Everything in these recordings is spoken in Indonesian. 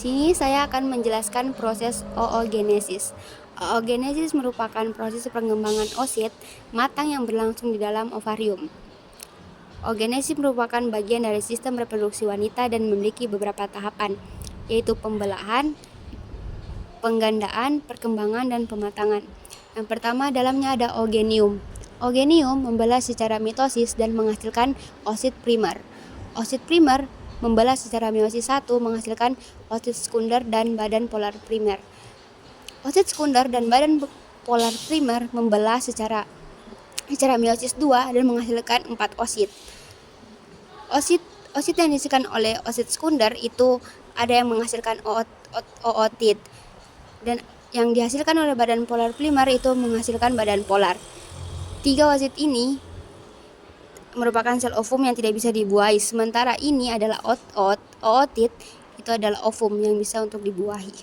sini saya akan menjelaskan proses oogenesis. Oogenesis merupakan proses pengembangan oosit matang yang berlangsung di dalam ovarium. Oogenesis merupakan bagian dari sistem reproduksi wanita dan memiliki beberapa tahapan, yaitu pembelahan, penggandaan, perkembangan, dan pematangan. Yang pertama, dalamnya ada oogenium. Oogenium membelah secara mitosis dan menghasilkan oosit primer. Oosit primer membelah secara meiosis 1 menghasilkan oosit sekunder dan badan polar primer. Oosit sekunder dan badan polar primer membelah secara meiosis 2 dan menghasilkan 4 oosit. Oosit yang dihasilkan oleh oosit sekunder itu ada yang menghasilkan ootit, dan yang dihasilkan oleh badan polar primer itu menghasilkan badan polar. 3 oosit ini merupakan sel ovum yang tidak bisa dibuahi, sementara ini adalah ootit, itu adalah ovum yang bisa untuk dibuahi.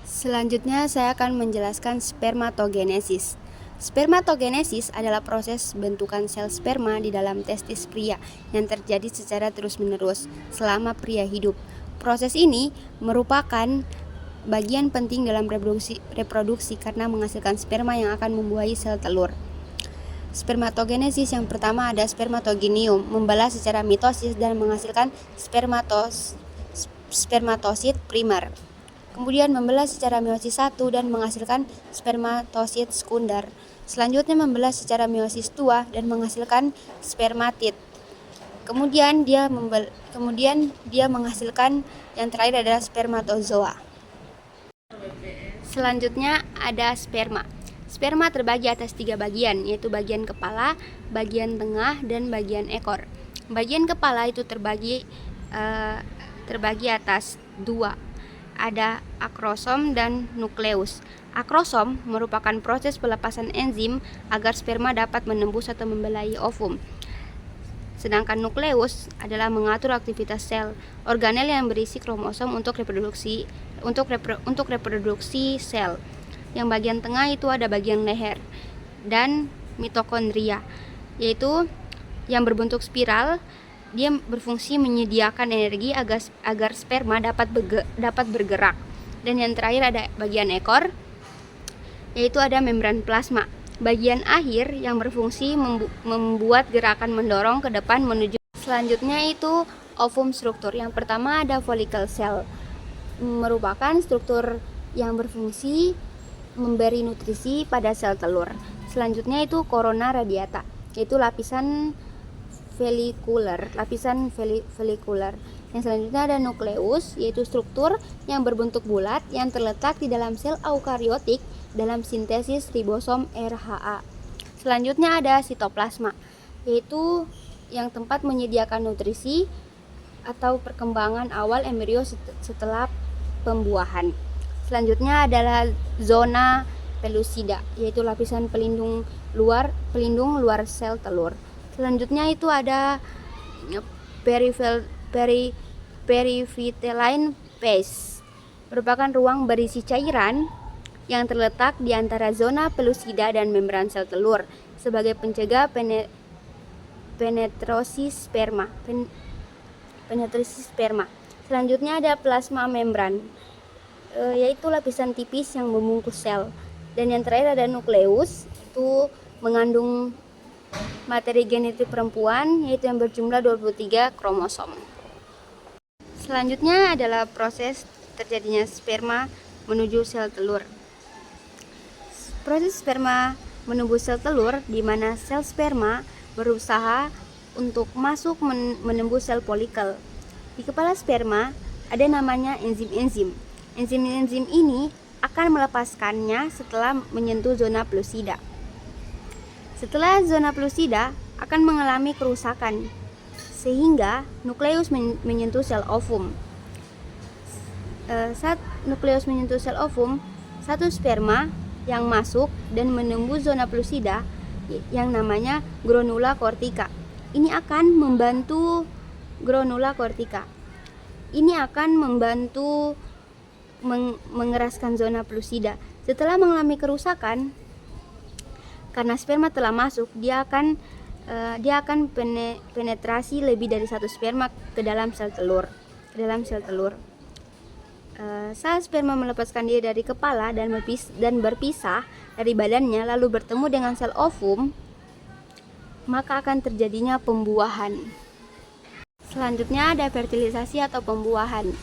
Selanjutnya saya akan menjelaskan spermatogenesis. Spermatogenesis adalah proses bentukan sel sperma di dalam testis pria yang terjadi secara terus-menerus selama pria hidup. Proses ini merupakan bagian penting dalam reproduksi karena menghasilkan sperma yang akan membuahi sel telur. Spermatogenesis yang pertama ada spermatogenium, membelah secara mitosis dan menghasilkan spermatosit primer. Kemudian membelah secara meiosis 1 dan menghasilkan spermatosit sekunder. Selanjutnya membelah secara meiosis 2 dan menghasilkan spermatid. Kemudian dia menghasilkan yang terakhir adalah spermatozoa. Selanjutnya ada sperma. Sperma terbagi atas 3 bagian, yaitu bagian kepala, bagian tengah, dan bagian ekor. Bagian kepala itu terbagi atas 2, ada akrosom dan nukleus. Akrosom merupakan proses pelepasan enzim agar sperma dapat menembus atau membelahi ovum. Sedangkan nukleus adalah mengatur aktivitas sel, organel yang berisi kromosom untuk reproduksi sel. Yang bagian tengah itu ada bagian leher dan mitokondria, yaitu yang berbentuk spiral. Dia berfungsi menyediakan energi agar sperma dapat bergerak. Dan yang terakhir ada bagian ekor, yaitu ada membran plasma, bagian akhir yang berfungsi membuat gerakan mendorong ke depan menuju. Selanjutnya itu ovum struktur. Yang pertama ada follicle cell, merupakan struktur yang berfungsi memberi nutrisi pada sel telur. Selanjutnya itu corona radiata, yaitu lapisan folikuler. Yang selanjutnya ada nukleus, yaitu struktur yang berbentuk bulat yang terletak di dalam sel eukariotik dalam sintesis ribosom RHA. Selanjutnya ada sitoplasma, yaitu yang tempat menyediakan nutrisi atau perkembangan awal embrio setelah pembuahan. Selanjutnya adalah zona pellucida, yaitu lapisan pelindung luar sel telur. Selanjutnya itu ada perivitelline phase, merupakan ruang berisi cairan yang terletak di antara zona pellucida dan membran sel telur sebagai pencegah penetrasi sperma. Selanjutnya ada plasma membran, yaitu lapisan tipis yang membungkus sel. Dan yang terakhir ada nukleus, itu mengandung materi genetik perempuan, yaitu yang berjumlah 23 kromosom. Selanjutnya adalah proses terjadinya sperma menuju sel telur. Proses sperma menuju sel telur di mana sel sperma berusaha untuk masuk menembus sel folikel. Di kepala sperma ada namanya enzim-enzim. Enzim-enzim ini akan melepaskannya setelah menyentuh zona pellucida. Setelah zona pellucida akan mengalami kerusakan sehingga nukleus menyentuh sel ovum. Saat nukleus menyentuh sel ovum, satu sperma yang masuk dan menembus zona pellucida yang namanya granula cortica. Ini akan membantu mengeraskan zona pellucida. Setelah mengalami kerusakan, karena sperma telah masuk, dia akan penetrasi lebih dari satu sperma ke dalam sel telur. Saat sperma melepaskan diri dari kepala dan berpisah dari badannya lalu bertemu dengan sel ovum, maka akan terjadinya pembuahan. Selanjutnya ada fertilisasi atau pembuahan.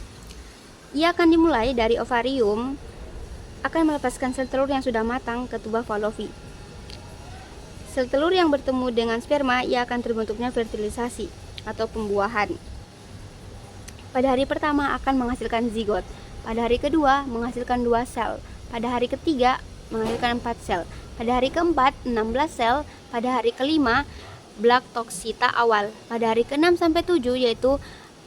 Ia akan dimulai dari ovarium, akan melepaskan sel telur yang sudah matang ke tuba Fallopi. Sel telur yang bertemu dengan sperma, ia akan terbentuknya fertilisasi atau pembuahan. Pada hari pertama akan menghasilkan zigot. Pada hari kedua menghasilkan 2 sel. Pada hari ketiga menghasilkan 4 sel. Pada hari keempat 16 sel. Pada hari kelima blaktosita awal. Pada hari ke-6 sampai 7 yaitu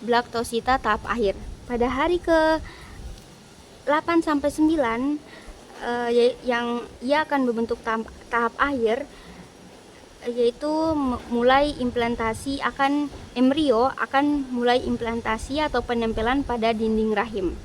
blaktosita tahap akhir. Pada hari ke-8 sampai 9 yang ia akan membentuk tahap akhir, yaitu mulai implantasi embrio akan mulai implantasi atau penempelan pada dinding rahim.